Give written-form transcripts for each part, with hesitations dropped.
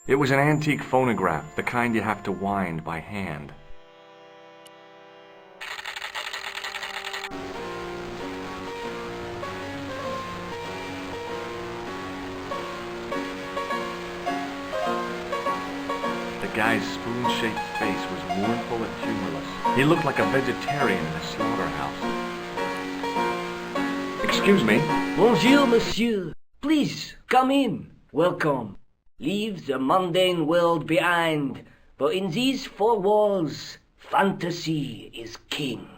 It was an antique phonograph, the kind you have to wind by hand. The guy's spoon-shaped face was mournful and humorless. He looked like a vegetarian in a slaughterhouse. Excuse me. Bonjour, monsieur. Please, come in. Welcome. Leave the mundane world behind, but in these four walls, fantasy is king.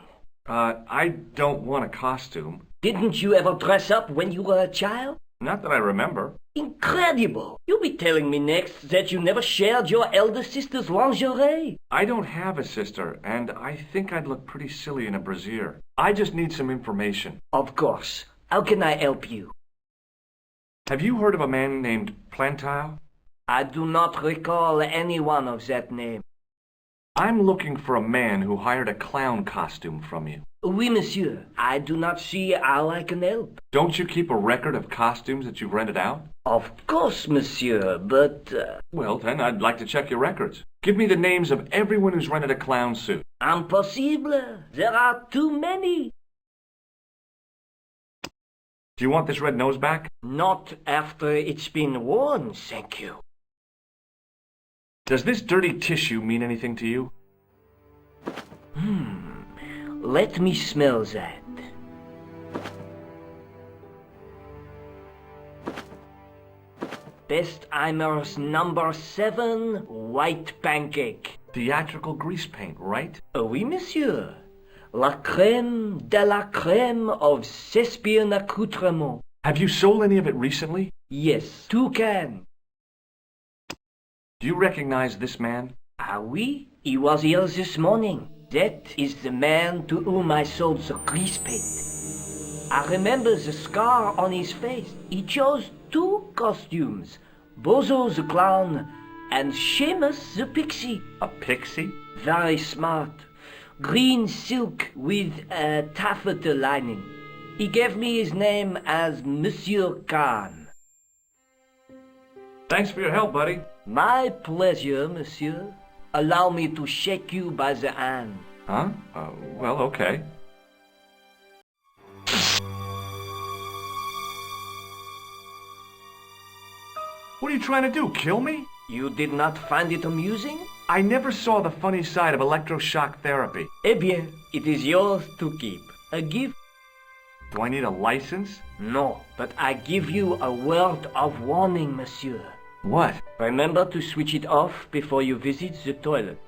I don't want a costume. Didn't you ever dress up when you were a child? Not that I remember. Incredible! You'll be telling me next that you never shared your elder sister's lingerie. I don't have a sister, and I think I'd look pretty silly in a brassiere. I just need some information. Of course. How can I help you? Have you heard of a man named Plantile? I do not recall anyone of that name. I'm looking for a man who hired a clown costume from you. Oui, monsieur. I do not see how I can help. Don't you keep a record of costumes that you've rented out? Of course, monsieur, but... Well, then, I'd like to check your records. Give me the names of everyone who's rented a clown suit. Impossible. There are too many. Do you want this red nose back? Not after it's been worn, thank you. Does this dirty tissue mean anything to you? Let me smell that. Bestheimer's number 7 white pancake. Theatrical grease paint, right? Oui, monsieur. La crème de la crème of Thespian accoutrement. Have you sold any of it recently? Yes, 2 cans. Do you recognize this man? Ah oui, he was here this morning. That is the man to whom I sold the grease paint. I remember the scar on his face. He chose 2 costumes. Bozo the clown and Seamus the pixie. A pixie? Very smart. Green silk with a taffeta lining. He gave me his name as Monsieur Khan. Thanks for your help, buddy. My pleasure, monsieur. Allow me to shake you by the hand. Huh? Well, okay. What are you trying to do, kill me? You did not find it amusing? I never saw the funny side of electroshock therapy. Eh bien, it is yours to keep. A gift? Do I need a license? No, but I give you a word of warning, monsieur. What? Remember to switch it off before you visit the toilet.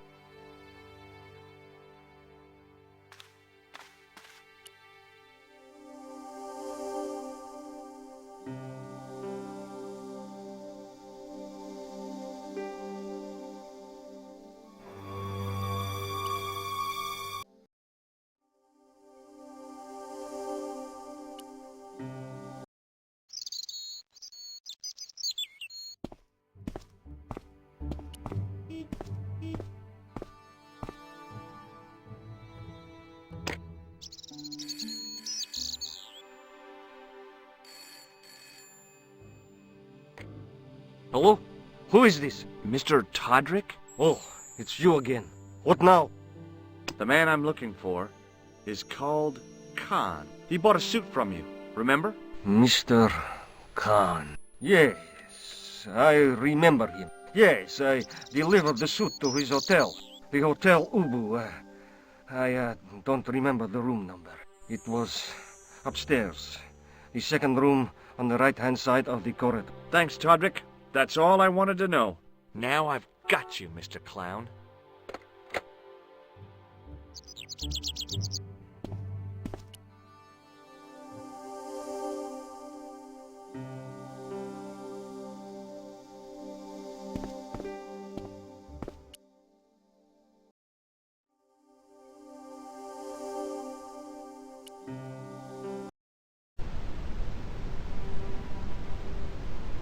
Hello? Who is this? Mr. Todrick? Oh, it's you again. What now? The man I'm looking for is called Khan. He bought a suit from you, remember? Mr. Khan. Yes, I remember him. Yes, I delivered the suit to his hotel. The Hotel Ubu. I don't remember the room number. It was upstairs. The second room on the right-hand side of the corridor. Thanks, Todrick. That's all I wanted to know. Now I've got you, Mr. Clown.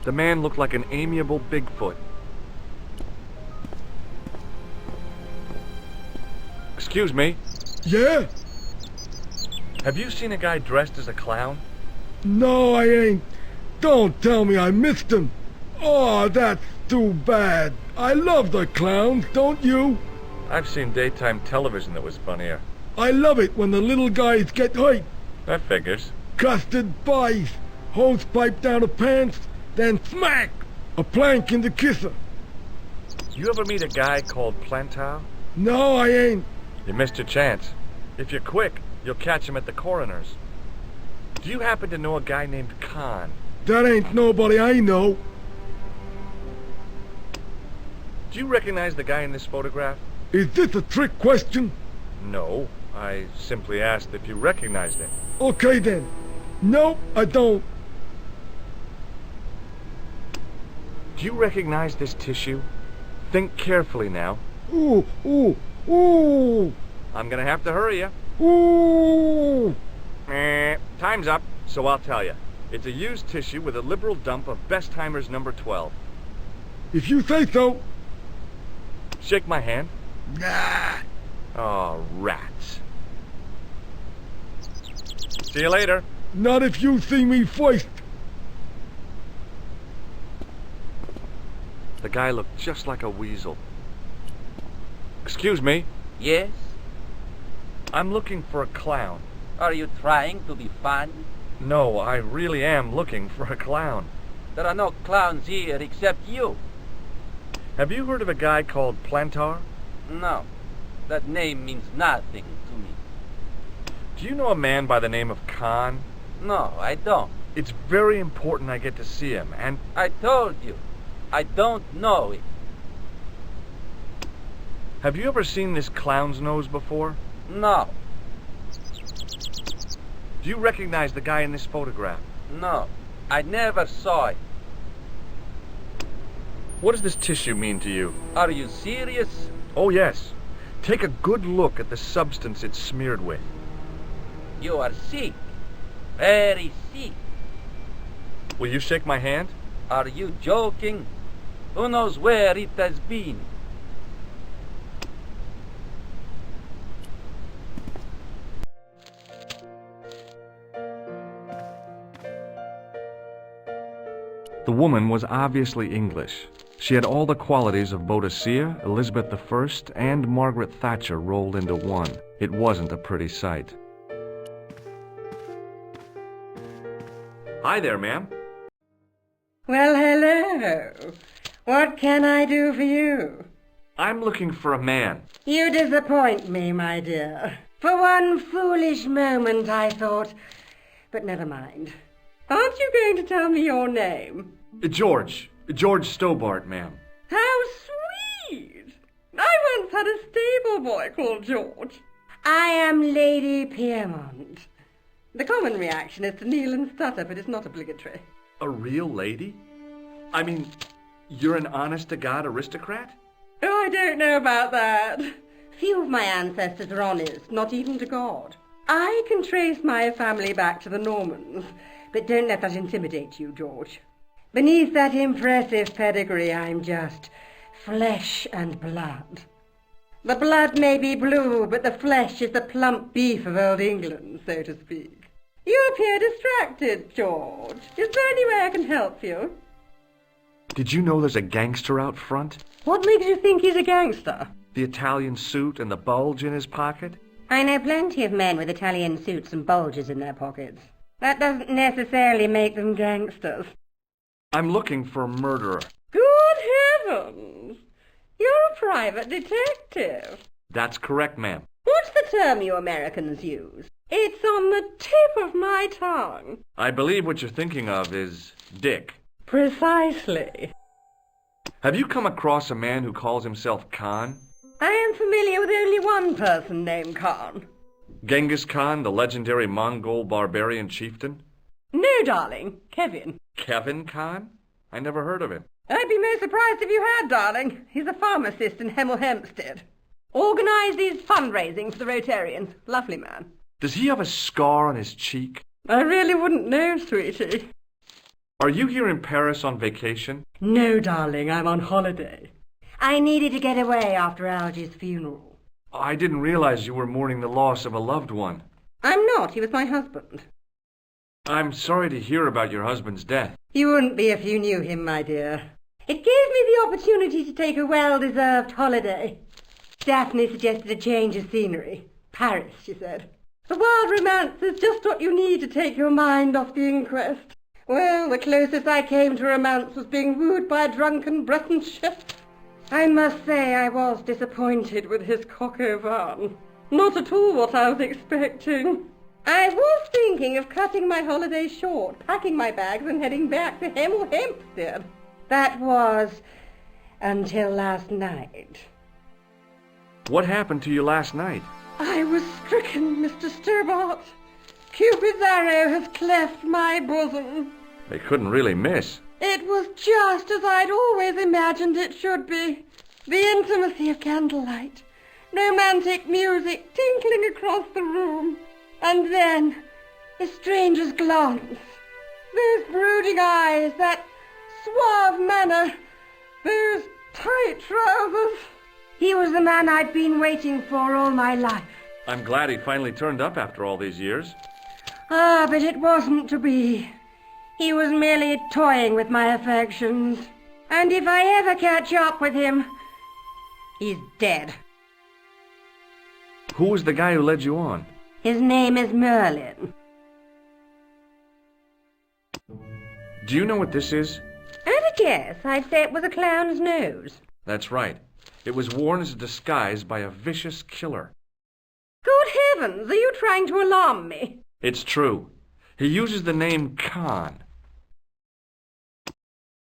The man looked like an amiable Bigfoot. Excuse me. Yeah? Have you seen a guy dressed as a clown? No, I ain't. Don't tell me I missed him. Oh, that's too bad. I love the clowns, don't you? I've seen daytime television that was funnier. I love it when the little guys get hurt. That figures. Custard pies, hose pipe down the pants, then smack! A plank in the kisser. You ever meet a guy called Plantar? No, I ain't. You missed your chance. If you're quick, you'll catch him at the coroner's. Do you happen to know a guy named Khan? That ain't nobody I know. Do you recognize the guy in this photograph? Is this a trick question? No, I simply asked if you recognized him. Okay then. Nope, I don't. Do you recognize this tissue? Think carefully now. Ooh, ooh, ooh, I'm gonna have to hurry you. ooh. Time's up, so I'll tell you. It's a used tissue with a liberal dump of Bestheimer's number 12. If you say so. Shake my hand. Nah. Oh, rats. See you later. Not if you see me first. The guy looked just like a weasel. Excuse me. Yes? I'm looking for a clown. Are you trying to be fun? No, I really am looking for a clown. There are no clowns here except you. Have you heard of a guy called Plantar? No. That name means nothing to me. Do you know a man by the name of Khan? No, I don't. It's very important I get to see him, and I told you. I don't know it. have you ever seen this clown's nose before? No. Do you recognize the guy in this photograph? No. I never saw it. What does this tissue mean to you? Are you serious? Oh, yes. Take a good look at the substance it's smeared with. You are sick. Very sick. Will you shake my hand? Are you joking? Who knows where it has been? The woman was obviously English. She had all the qualities of Boadicea, Elizabeth I, and Margaret Thatcher rolled into one. It wasn't a pretty sight. Hi there, ma'am. Well, hello. What can I do for you? I'm looking for a man. You disappoint me, my dear. For one foolish moment I thought... But never mind. Aren't you going to tell me your name? George Stobart, ma'am. How sweet! I once had a stable boy called George. I am Lady Piermont. The common reaction is to kneel and stutter, but it's not obligatory. A real lady? I mean, you're an honest-to-God aristocrat? Oh, I don't know about that. Few of my ancestors are honest, not even to God. I can trace my family back to the Normans, but don't let that intimidate you, George. Beneath that impressive pedigree, I'm just flesh and blood. The blood may be blue, but the flesh is the plump beef of old England, so to speak. You appear distracted, George. Is there any way I can help you? Did you know there's a gangster out front? What makes you think he's a gangster? The Italian suit and the bulge in his pocket? I know plenty of men with Italian suits and bulges in their pockets. That doesn't necessarily make them gangsters. I'm looking for a murderer. Good heavens! You're a private detective. That's correct, ma'am. What's the term you Americans use? It's on the tip of my tongue. I believe what you're thinking of is Dick. Precisely. Have you come across a man who calls himself Khan? I am familiar with only one person named Khan. Genghis Khan, the legendary Mongol barbarian chieftain? No, darling. Kevin. Kevin Khan? I never heard of him. I'd be most surprised if you had, darling. He's a pharmacist in Hemel Hempstead. Organises fundraising for the Rotarians. Lovely man. Does he have a scar on his cheek? I really wouldn't know, sweetie. Are you here in Paris on vacation? No, darling, I'm on holiday. I needed to get away after Algy's funeral. I didn't realize you were mourning the loss of a loved one. I'm not. He was my husband. I'm sorry to hear about your husband's death. You wouldn't be if you knew him, my dear. It gave me the opportunity to take a well-deserved holiday. Daphne suggested a change of scenery. Paris, she said. The wild romance is just what you need to take your mind off the inquest. Well, the closest I came to romance was being wooed by a drunken Breton chef. I must say I was disappointed with his coq au vin. Not at all what I was expecting. I was thinking of cutting my holiday short, packing my bags and heading back to Hempstead. That was until last night. What happened to you last night? I was stricken, Mr. Stobart. Cupid's arrow has cleft my bosom. They couldn't really miss. It was just as I'd always imagined it should be. The intimacy of candlelight, romantic music tinkling across the room, and then a stranger's glance. Those brooding eyes, that suave manner, those tight trousers. He was the man I'd been waiting for all my life. I'm glad he finally turned up after all these years. Ah, but it wasn't to be. He was merely toying with my affections. And if I ever catch up with him, he's dead. Who was the guy who led you on? His name is Merlin. Do you know what this is? At a guess, I'd say it was a clown's nose. That's right. It was worn as a disguise by a vicious killer. Good heavens, are you trying to alarm me? It's true. He uses the name Khan.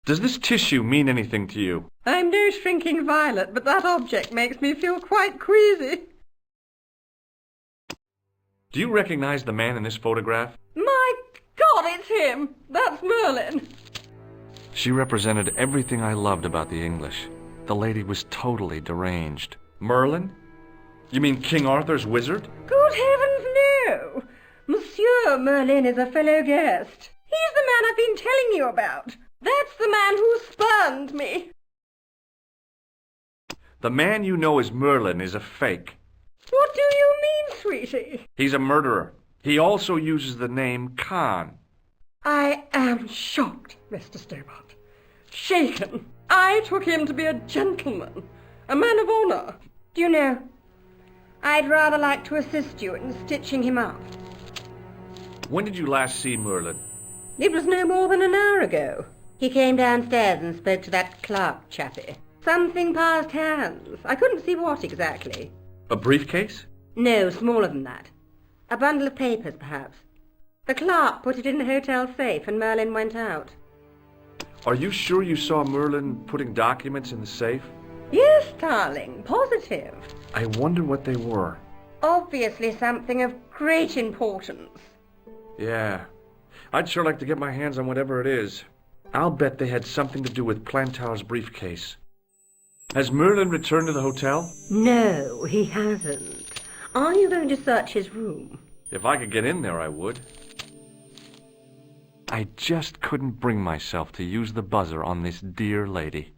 Does this tissue mean anything to you? I'm no shrinking violet, but that object makes me feel quite queasy. Do you recognize the man in this photograph? My God, it's him! That's Merlin! She represented everything I loved about the English. The lady was totally deranged. Merlin? You mean King Arthur's wizard? Good heavens, no! Monsieur Merlin is a fellow guest. He's the man I've been telling you about. That's the man who spurned me. The man you know as Merlin is a fake. What do you mean, sweetie? He's a murderer. He also uses the name Khan. I am shocked, Mr. Stobart. Shaken. I took him to be a gentleman, a man of honour. Do you know, I'd rather like to assist you in stitching him up. When did you last see Merlin? It was no more than an hour ago. He came downstairs and spoke to that clerk chappie. Something passed hands. I couldn't see what exactly. A briefcase? No, smaller than that. A bundle of papers, perhaps. The clerk put it in the hotel safe and Merlin went out. Are you sure you saw Merlin putting documents in the safe? Yes, darling, positive. I wonder what they were. Obviously something of great importance. Yeah. I'd sure like to get my hands on whatever it is. I'll bet they had something to do with Plantar's briefcase. Has Merlin returned to the hotel? No, he hasn't. Are you going to search his room? If I could get in there, I would. I just couldn't bring myself to use the buzzer on this dear lady.